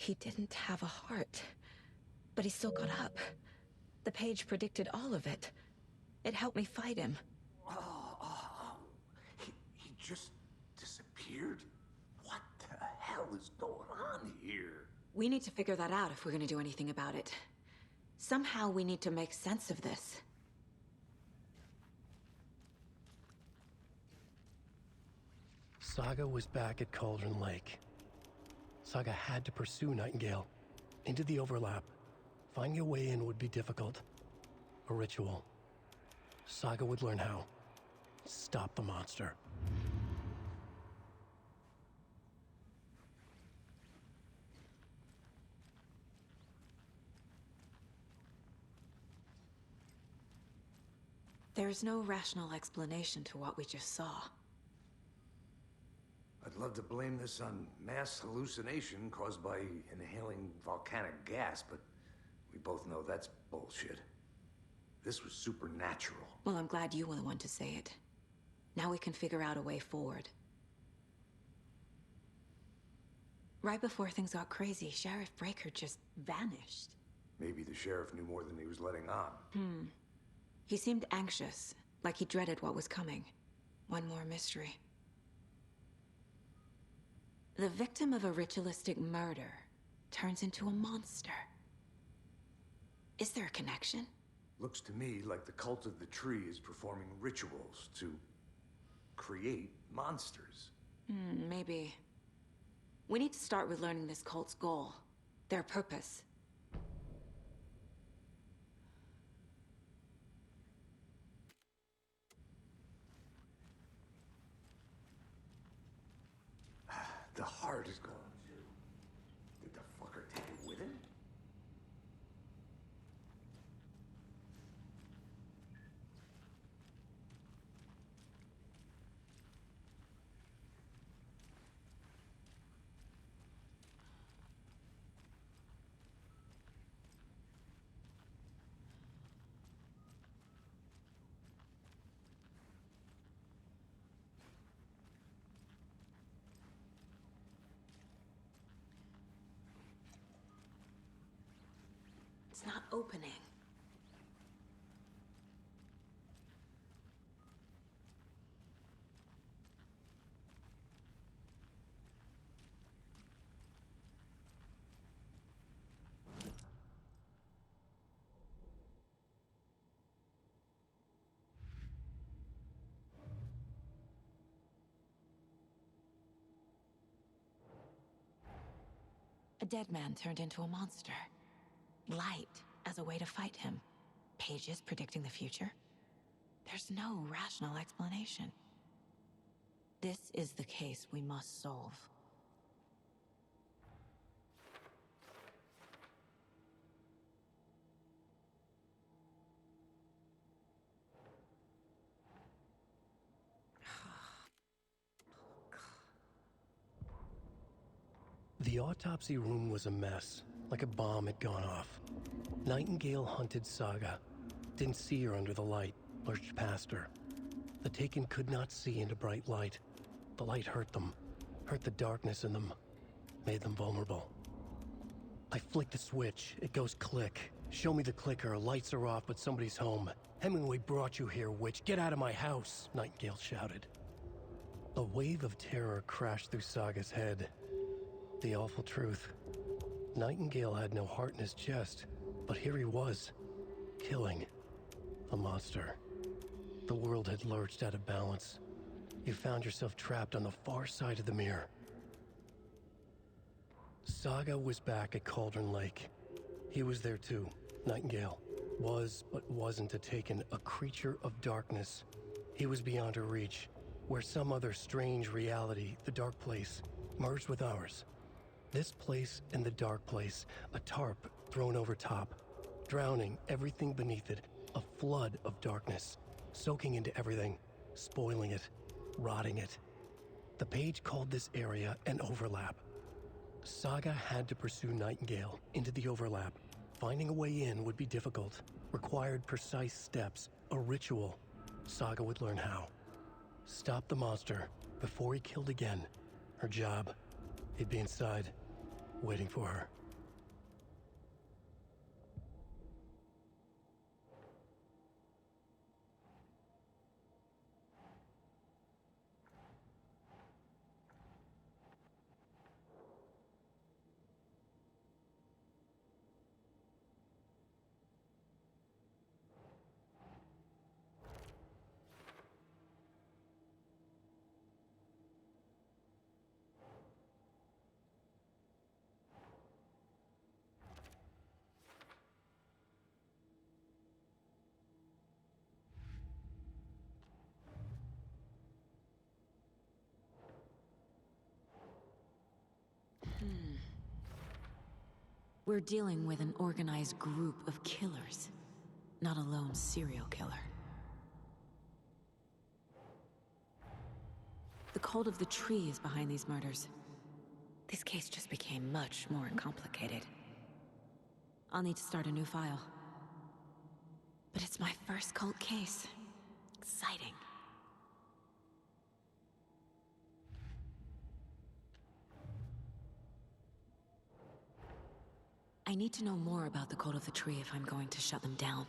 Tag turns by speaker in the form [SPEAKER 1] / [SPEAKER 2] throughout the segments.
[SPEAKER 1] He didn't have a heart, but he still got up. The page predicted all of it. It helped me fight him.
[SPEAKER 2] He just disappeared? What the hell is going on here?
[SPEAKER 1] We need to figure that out if we're gonna do anything about it. Somehow we need to make sense of this.
[SPEAKER 3] Saga was back at Cauldron Lake. Saga had to pursue Nightingale into the overlap. Finding a way in would be difficult. A ritual. Saga would learn how. Stop the monster.
[SPEAKER 1] There's no rational explanation to what we just saw.
[SPEAKER 2] I'd love to blame this on mass hallucination caused by inhaling volcanic gas, but we both know that's bullshit. This was supernatural.
[SPEAKER 1] Well, I'm glad you were the one to say it. Now we can figure out a way forward. Right before things got crazy, Sheriff Breaker just vanished.
[SPEAKER 2] Maybe the sheriff knew more than he was letting on.
[SPEAKER 1] He seemed anxious, like he dreaded what was coming. One more mystery. The victim of a ritualistic murder turns into a monster. Is there a connection?
[SPEAKER 2] Looks to me like the cult of the tree is performing rituals to create monsters.
[SPEAKER 1] Maybe. We need to start with learning this cult's goal, their purpose.
[SPEAKER 2] The heart is gone too. Did the fucker take it with him?
[SPEAKER 1] It's not opening. A dead man turned into a monster. Light as a way to fight him. Pages predicting the future. There's no rational explanation. This is the case we must solve.
[SPEAKER 3] The autopsy room was a mess, like a bomb had gone off. Nightingale hunted Saga. Didn't see her under the light, lurched past her. The Taken could not see into bright light. The light hurt them, hurt the darkness in them, made them vulnerable. I flick the switch, it goes click. Show me the clicker, lights are off but somebody's home. Hemingway brought you here, witch, get out of my house, Nightingale shouted. A wave of terror crashed through Saga's head. The awful truth. Nightingale had no heart in his chest, but here he was, killing a monster. The world had lurched out of balance. You found yourself trapped on the far side of the mirror. Saga was back at Cauldron Lake. He was there too, Nightingale. Was, but wasn't a Taken, a creature of darkness. He was beyond her reach, where some other strange reality, the dark place, merged with ours. This place and the dark place, a tarp thrown over top, drowning everything beneath it, a flood of darkness, soaking into everything, spoiling it, rotting it. The page called this area an overlap. Saga had to pursue Nightingale into the overlap. Finding a way in would be difficult, required precise steps, a ritual. Saga would learn how. Stop the monster before he killed again. Her job, he'd be inside. waiting for her.
[SPEAKER 1] We're dealing with an organized group of killers, not a lone serial killer. The cult of the tree is behind these murders. This case just became much more complicated. I'll need to start a new file. But it's my first cult case. Exciting. I need to know more about the cult of the tree if I'm going to shut them down.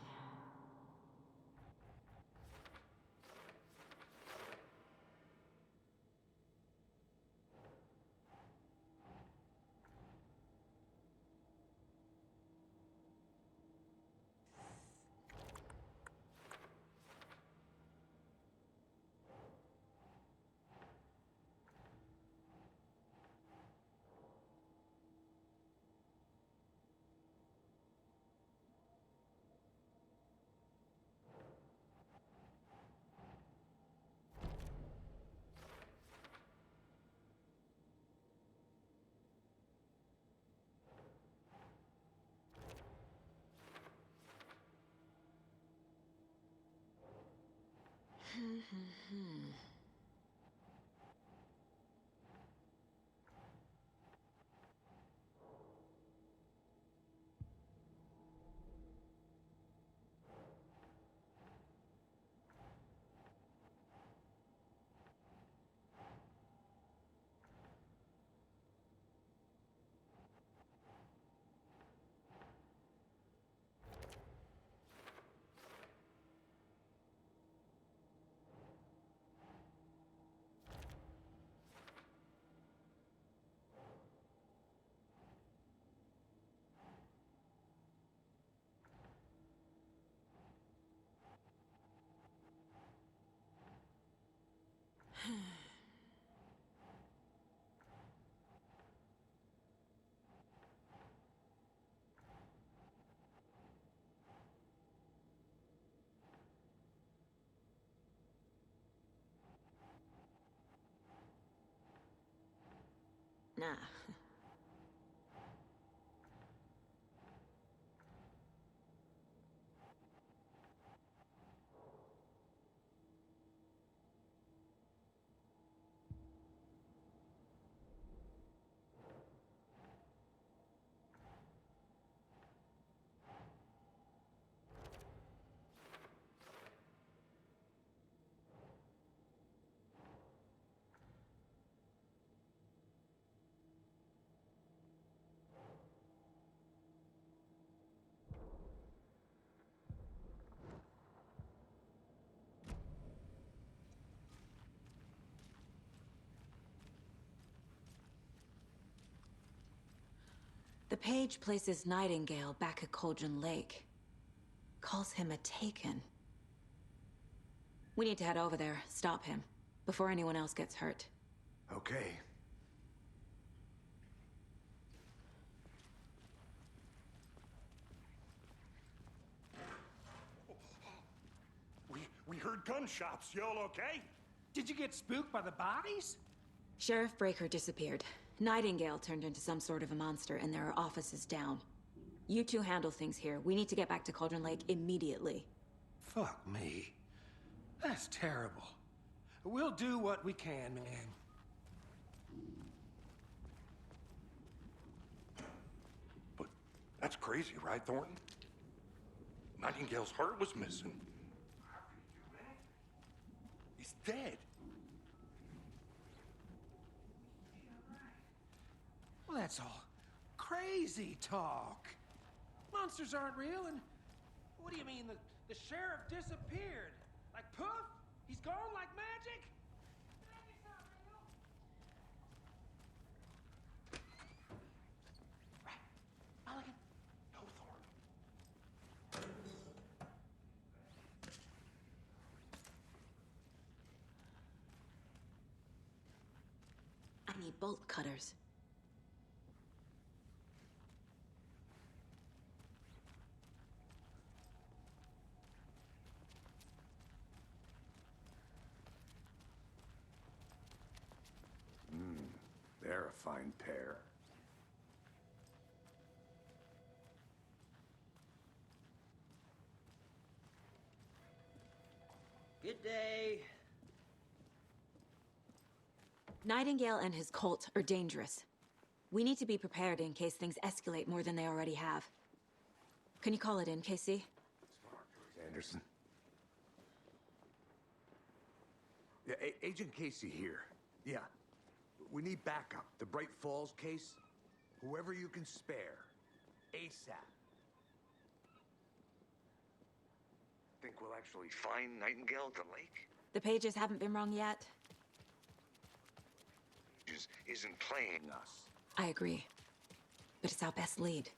[SPEAKER 1] Nah. The page places Nightingale back at Cauldron Lake. Calls him a Taken. We need to head over there, stop him, before anyone else gets hurt.
[SPEAKER 2] Okay.
[SPEAKER 4] We heard gunshots. Y'all okay?
[SPEAKER 5] Did you get spooked by the bodies?
[SPEAKER 1] Sheriff Breaker disappeared. Nightingale turned into some sort of a monster, and there are offices down. You two handle things here. We need to get back to Cauldron Lake immediately.
[SPEAKER 5] Fuck me. That's terrible. We'll do what we can, man.
[SPEAKER 4] But that's crazy, right, Thornton? Nightingale's heart was missing. He's dead.
[SPEAKER 5] Well, that's all. crazy talk. Monsters aren't real, and what do you mean the sheriff disappeared? Like poof? He's gone like magic? Magic's not real. Right. Mulligan.
[SPEAKER 4] No, Thornton.
[SPEAKER 1] I need bolt cutters.
[SPEAKER 2] They're a fine pair.
[SPEAKER 6] Good day.
[SPEAKER 1] Nightingale and his cult are dangerous. We need to be prepared in case things escalate more than they already have. Can you call it in, Casey?
[SPEAKER 2] Anderson. Yeah, Agent Casey here. Yeah. We need backup. The Bright Falls case. Whoever you can spare. ASAP. Think we'll actually find Nightingale at the lake?
[SPEAKER 1] The pages haven't been wrong yet.
[SPEAKER 2] Isn't playing us.
[SPEAKER 1] I agree. But it's our best lead.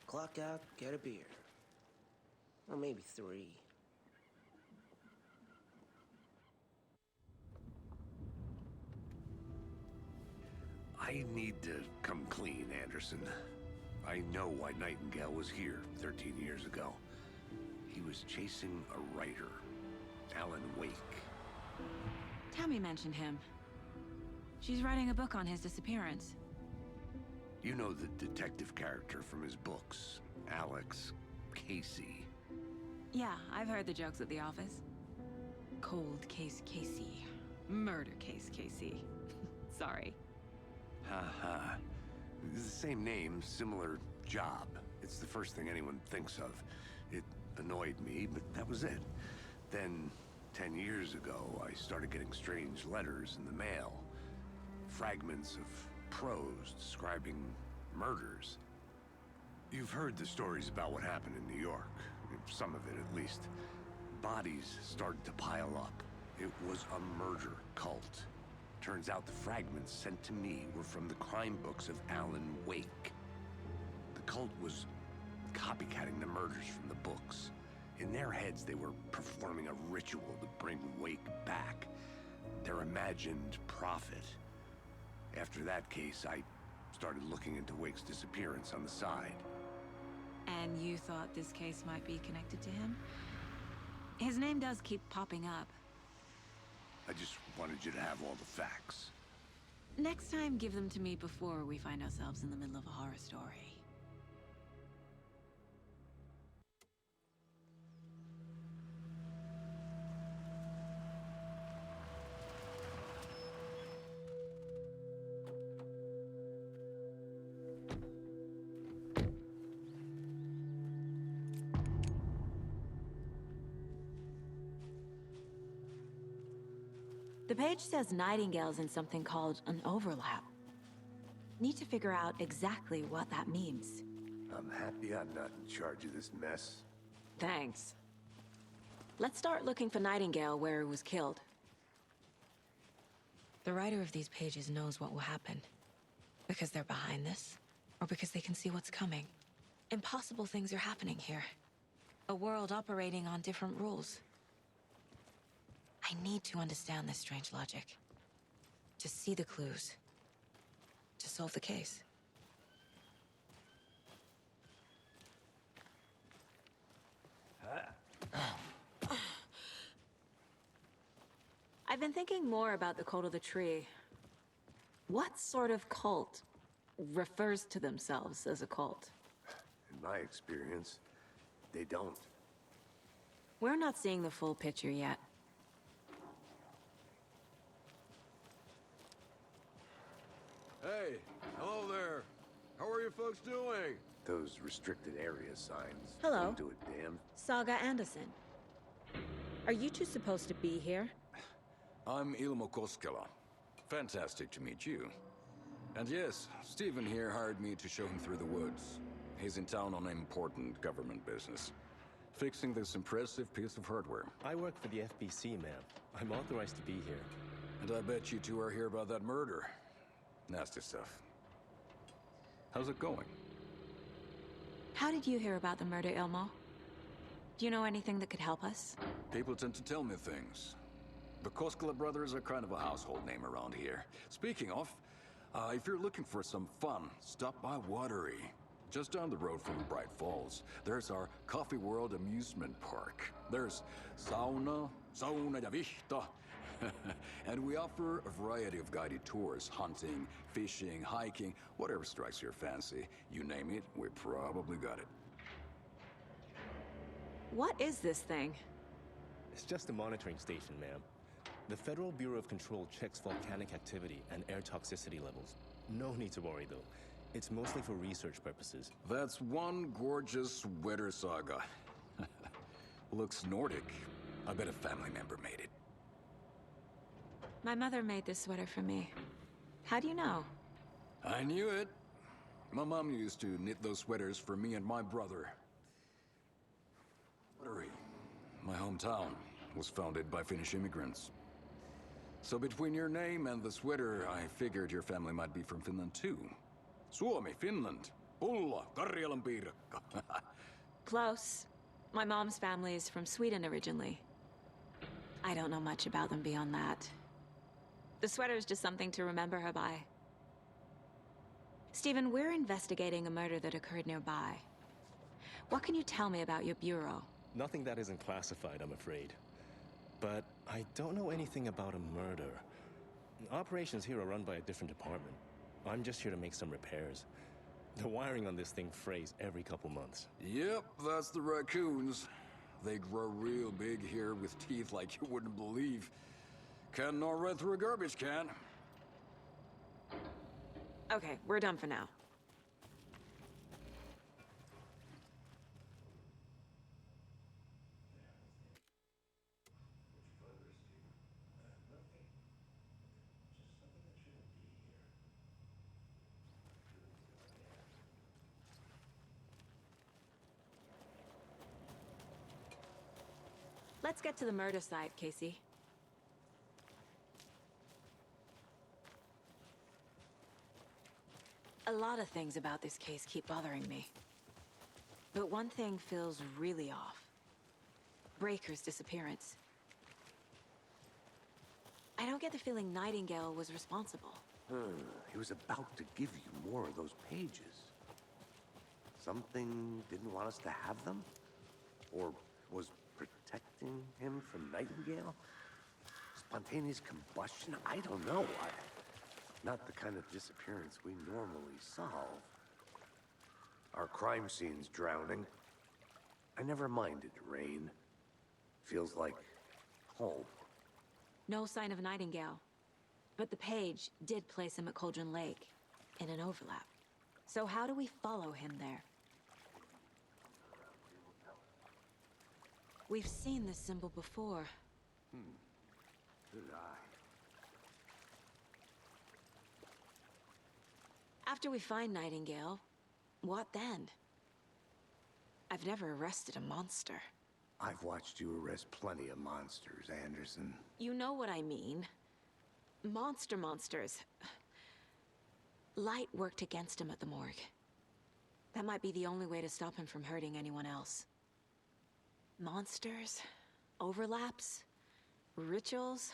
[SPEAKER 6] Clock out, get a beer. Or maybe 3.
[SPEAKER 2] I need to come clean, Anderson. I know why Nightingale was here 13 years ago. He was chasing a writer, Alan Wake.
[SPEAKER 1] Tammy mentioned him. She's writing a book on his disappearance.
[SPEAKER 2] You know the detective character from his books, Alex Casey.
[SPEAKER 1] Yeah, I've heard the jokes at the office. Cold case Casey. Murder case Casey. Sorry.
[SPEAKER 2] Ha. It's the same name, similar job. It's the first thing anyone thinks of. It annoyed me, but that was it. Then, 10 years ago, I started getting strange letters in the mail. Fragments of prose describing murders. You've heard the stories about what happened in New York. Some of it, at least. Bodies started to pile up. It was a murder cult. Turns out the fragments sent to me were from the crime books of Alan Wake. The cult was copycatting the murders from the books. In their heads, they were performing a ritual to bring Wake back. Their imagined prophet. After that case, I started looking into Wake's disappearance on the side.
[SPEAKER 1] And you thought this case might be connected to him? His name does keep popping up.
[SPEAKER 2] I just wanted you to have all the facts.
[SPEAKER 1] Next time, give them to me before we find ourselves in the middle of a horror story. The page says Nightingale's in something called an overlap. Need to figure out exactly what that means.
[SPEAKER 2] I'm happy I'm not in charge of this mess.
[SPEAKER 1] Thanks. Let's start looking for Nightingale where he was killed. The writer of these pages knows what will happen. Because they're behind this, or because they can see what's coming. Impossible things are happening here. A world operating on different rules. I need to understand this strange logic. To see the clues. To solve the case. I've been thinking more about the cult of the tree. What sort of cult refers to themselves as a cult?
[SPEAKER 2] In my experience, they don't.
[SPEAKER 1] We're not seeing the full picture yet.
[SPEAKER 7] Hey, hello there. How are you folks doing?
[SPEAKER 2] Those restricted area signs.
[SPEAKER 8] Hello.
[SPEAKER 2] Don't do a damn.
[SPEAKER 8] Saga Anderson. Are you two supposed to be here?
[SPEAKER 7] I'm Ilmo Koskela. Fantastic to meet you. And yes, Stephen here hired me to show him through the woods. He's in town on important government business, fixing this impressive piece of hardware.
[SPEAKER 9] I work for the FBC, ma'am. I'm authorized to be here.
[SPEAKER 7] And I bet you two are here about that murder. Nasty stuff. How's it going?
[SPEAKER 1] How did you hear about the murder, Ilmo? Do you know anything that could help us?
[SPEAKER 7] People tend to tell me things. The Koskela brothers are kind of a household name around here. Speaking of, if you're looking for some fun, stop by Watery. Just down the road from Bright Falls, there's our Coffee World amusement park. There's sauna ja vihta. And we offer a variety of guided tours, hunting, fishing, hiking, whatever strikes your fancy. You name it, we probably got it.
[SPEAKER 8] What is this thing?
[SPEAKER 9] It's just a monitoring station, ma'am. The Federal Bureau of Control checks volcanic activity and air toxicity levels. No need to worry, though. It's mostly for research purposes.
[SPEAKER 7] That's one gorgeous sweater, Saga. Looks Nordic. I bet a family member made it.
[SPEAKER 1] My mother made this sweater for me. How do you know?
[SPEAKER 7] I knew it. My mom used to knit those sweaters for me and my brother. Watery, my hometown, was founded by Finnish immigrants. So between your name and the sweater, I figured your family might be from Finland too. Suomi, Finland. Pulla, Karjalan piirakka.
[SPEAKER 1] Close. My mom's family is from Sweden originally. I don't know much about them beyond that. The sweater is just something to remember her by. Stephen, we're investigating a murder that occurred nearby. What can you tell me about your bureau?
[SPEAKER 9] Nothing that isn't classified, I'm afraid. But I don't know anything about a murder. Operations here are run by a different department. I'm just here to make some repairs. The wiring on this thing frays every couple months.
[SPEAKER 7] Yep, that's the raccoons. They grow real big here with teeth like you wouldn't believe. Can't gnaw right through a garbage can.
[SPEAKER 1] Okay, we're done for now. Let's get to the murder site, Casey. A lot of things about this case keep bothering me. But one thing feels really off. Breaker's disappearance. I don't get the feeling Nightingale was responsible.
[SPEAKER 2] He was about to give you more of those pages. Something didn't want us to have them? Or was protecting him from Nightingale? Spontaneous combustion? I don't know. Not the kind of disappearance we normally solve. Our crime scene's drowning. I never minded rain. Feels like home.
[SPEAKER 1] No sign of Nightingale. But the page did place him at Cauldron Lake, in an overlap. So how do we follow him there? We've seen this symbol before.
[SPEAKER 2] Good eye.
[SPEAKER 1] After we find Nightingale, what then? I've never arrested a monster.
[SPEAKER 2] I've watched you arrest plenty of monsters, Anderson.
[SPEAKER 1] You know what I mean. Monsters. Light worked against him at the morgue. That might be the only way to stop him from hurting anyone else. Monsters? Overlaps? Rituals?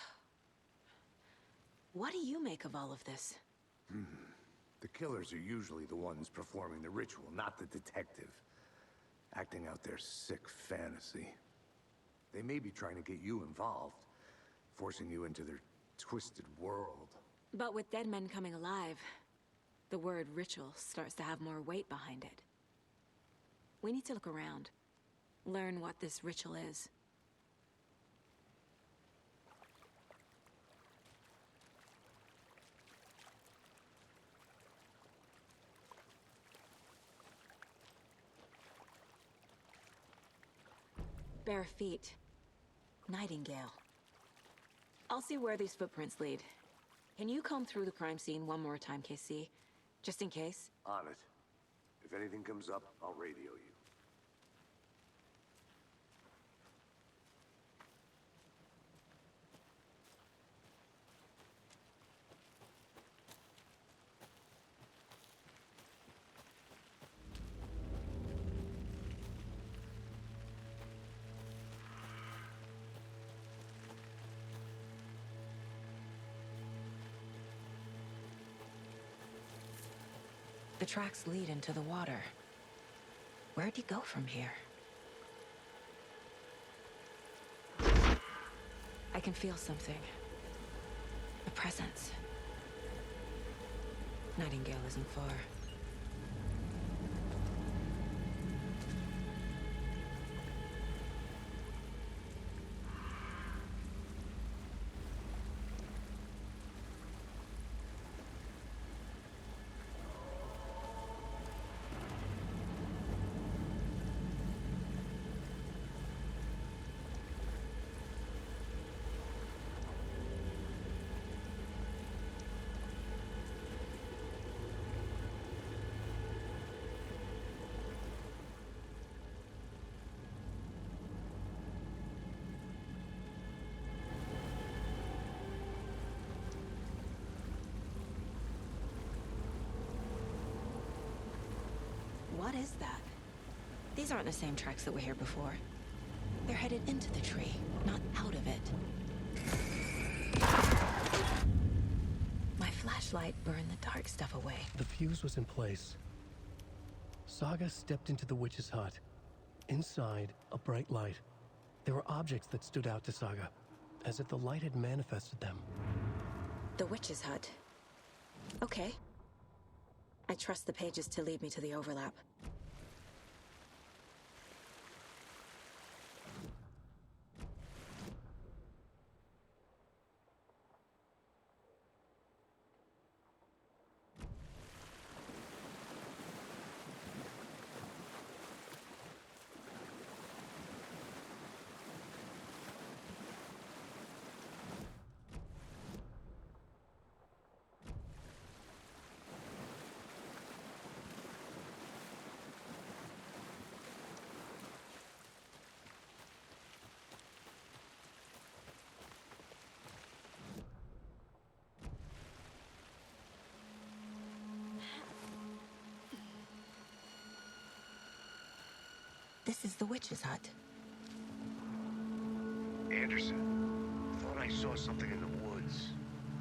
[SPEAKER 1] What do you make of all of this?
[SPEAKER 2] The killers are usually the ones performing the ritual, not the detective. Acting out their sick fantasy. They may be trying to get you involved, forcing you into their twisted world.
[SPEAKER 1] But with dead men coming alive, the word ritual starts to have more weight behind it. We need to look around. Learn what this ritual is. Bare feet. Nightingale. I'll see where these footprints lead. Can you comb through the crime scene one more time, KC? Just in case?
[SPEAKER 2] On it. If anything comes up, I'll radio you.
[SPEAKER 1] The tracks lead into the water. Where'd he go from here? I can feel something. A presence. Nightingale isn't far. What is that? These aren't the same tracks that were here before. They're headed into the tree, not out of it. My flashlight burned the dark stuff away.
[SPEAKER 3] The fuse was in place. Saga stepped into the witch's hut. Inside, a bright light. There were objects that stood out to Saga, as if the light had manifested them.
[SPEAKER 1] The witch's hut. Okay. I trust the pages to lead me to the overlap. This is the witch's hut.
[SPEAKER 2] Anderson, thought I saw something in the woods.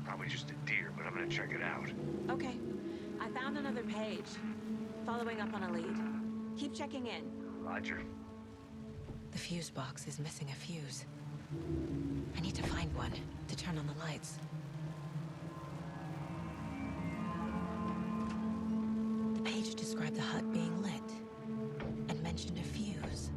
[SPEAKER 2] Probably just a deer, but I'm gonna check it out.
[SPEAKER 1] Okay. I found another page. Following up on a lead. Keep checking in.
[SPEAKER 2] Roger.
[SPEAKER 1] The fuse box is missing a fuse. I need to find one to turn on the lights. The page described the hut being lit and mentioned a fuse.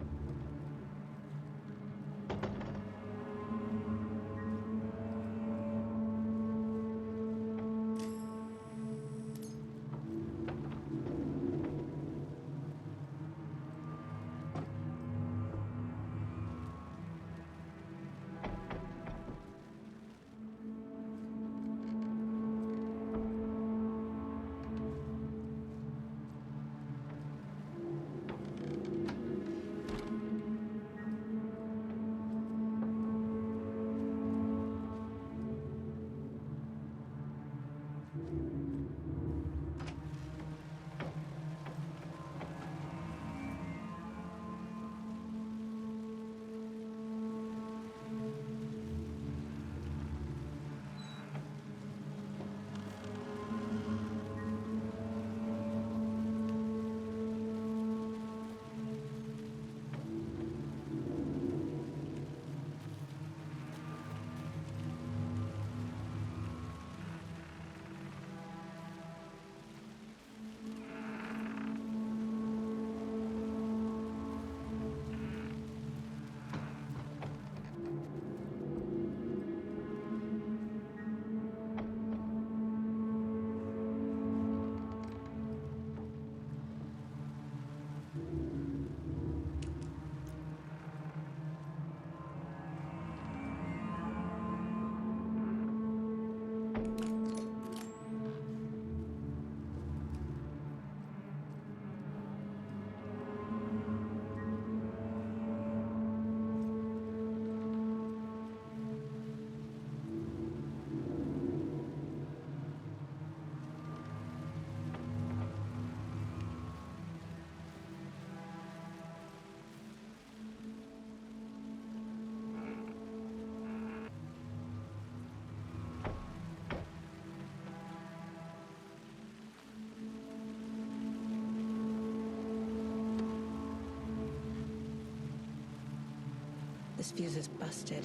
[SPEAKER 1] This fuse is busted.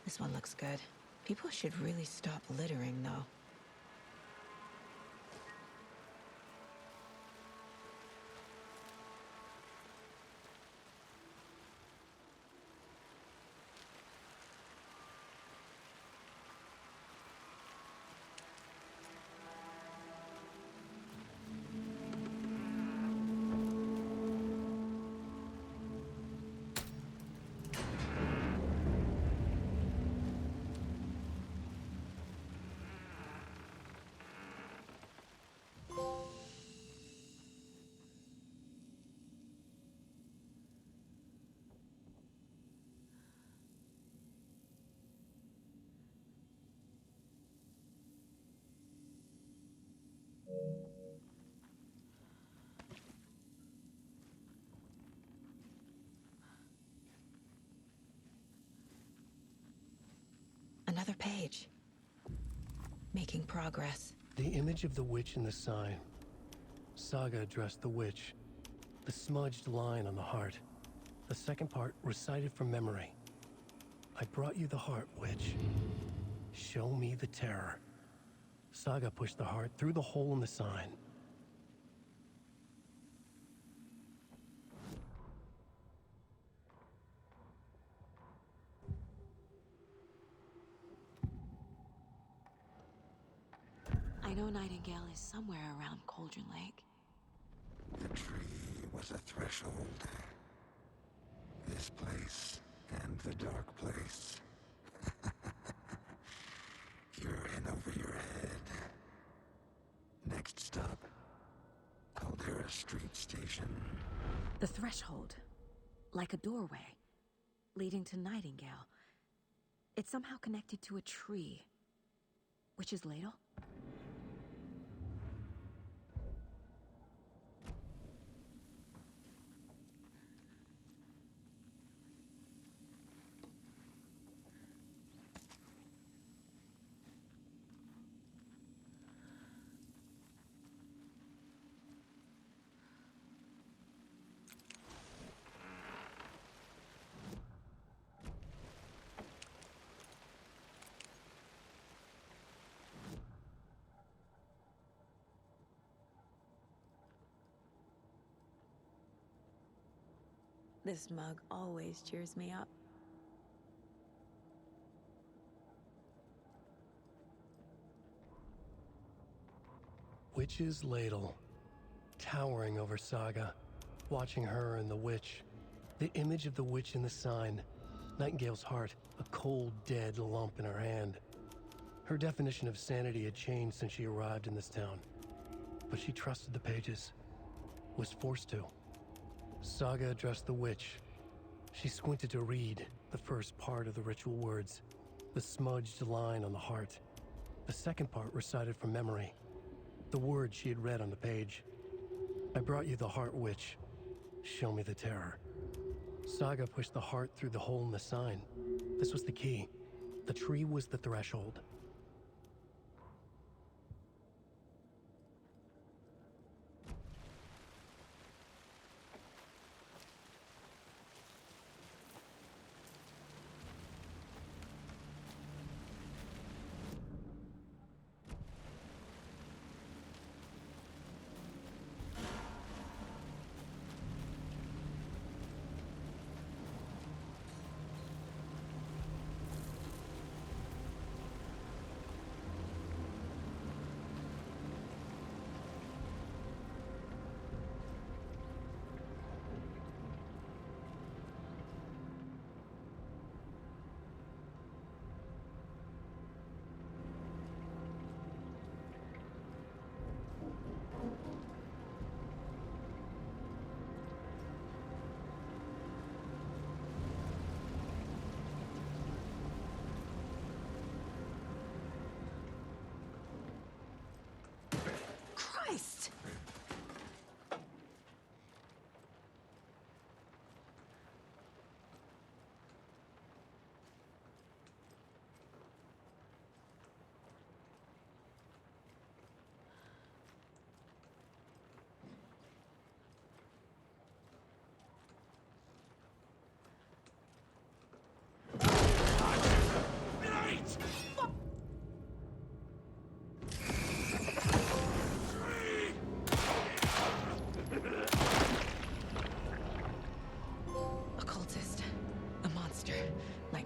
[SPEAKER 1] This one looks good. People should really stop littering, though. Another page. Making progress.
[SPEAKER 3] The image of the witch in the sign. Saga addressed the witch. The smudged line on the heart. The second part recited from memory. I brought you the heart, witch. Show me the terror. Saga pushed the heart through the hole in the sign.
[SPEAKER 1] I know Nightingale is somewhere around Cauldron Lake.
[SPEAKER 10] The tree was a threshold. This place and the dark place. You're in over your head. Next stop, Caldera Street Station.
[SPEAKER 8] The threshold. Like a doorway. Leading to Nightingale. It's somehow connected to a tree. Witch's ladle?
[SPEAKER 1] This mug always cheers me up.
[SPEAKER 3] Witch's ladle. Towering over Saga. Watching her and the witch. The image of the witch in the sign. Nightingale's heart, a cold, dead lump in her hand. Her definition of sanity had changed since she arrived in this town. But she trusted the pages. Was forced to. Saga addressed the witch. She squinted to read the first part of the ritual words. The smudged line on the heart. The second part recited from memory. The words she had read on the page. I brought you the heart, witch. Show me the terror. Saga pushed the heart through the hole in the sign. This was the key. The tree was the threshold.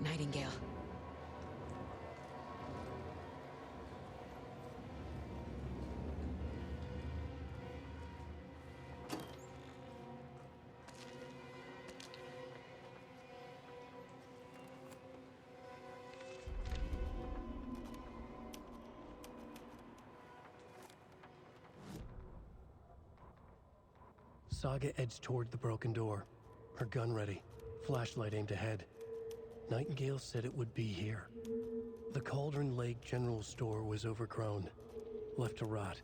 [SPEAKER 1] Nightingale.
[SPEAKER 3] Saga edged toward the broken door, her gun ready, flashlight aimed ahead. Nightingale said it would be here. The Cauldron Lake General Store was overgrown, left to rot.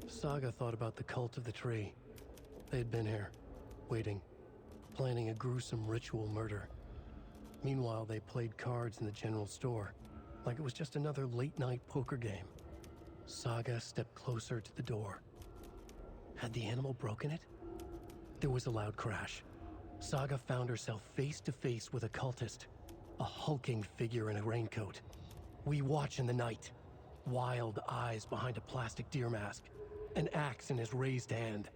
[SPEAKER 3] Saga thought about the cult of the tree. They had been here, waiting, planning a gruesome ritual murder. Meanwhile, they played cards in the general store, like it was just another late-night poker game. Saga stepped closer to the door. Had the animal broken it? There was a loud crash. Saga found herself face to face with a cultist, a hulking figure in a raincoat. We watch in the night. Wild eyes behind a plastic deer mask, an axe in his raised hand.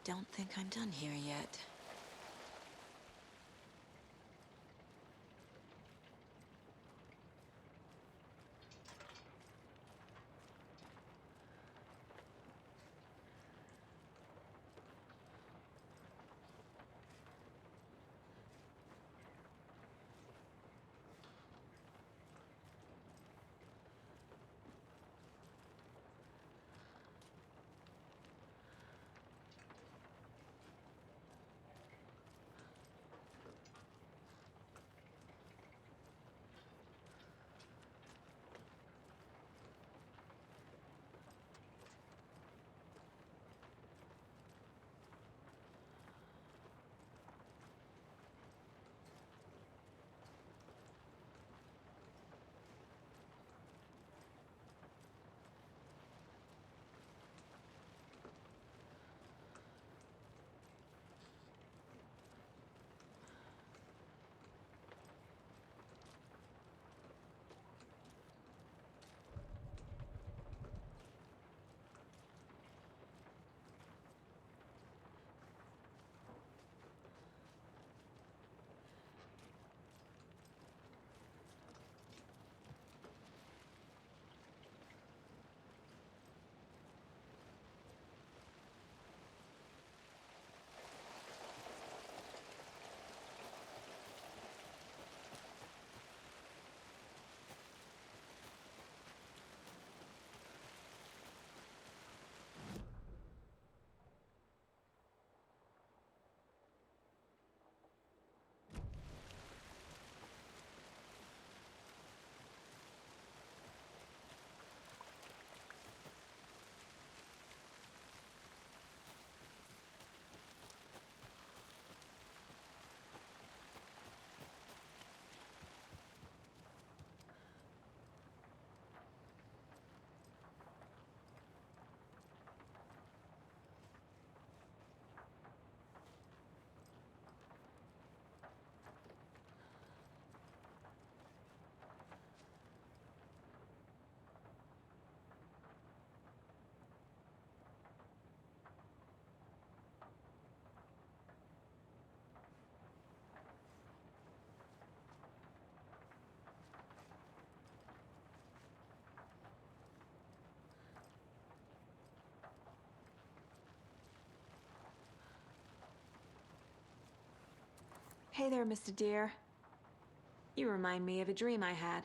[SPEAKER 1] I don't think I'm done here yet. Hey there, Mr. Deer. You remind me of a dream I had.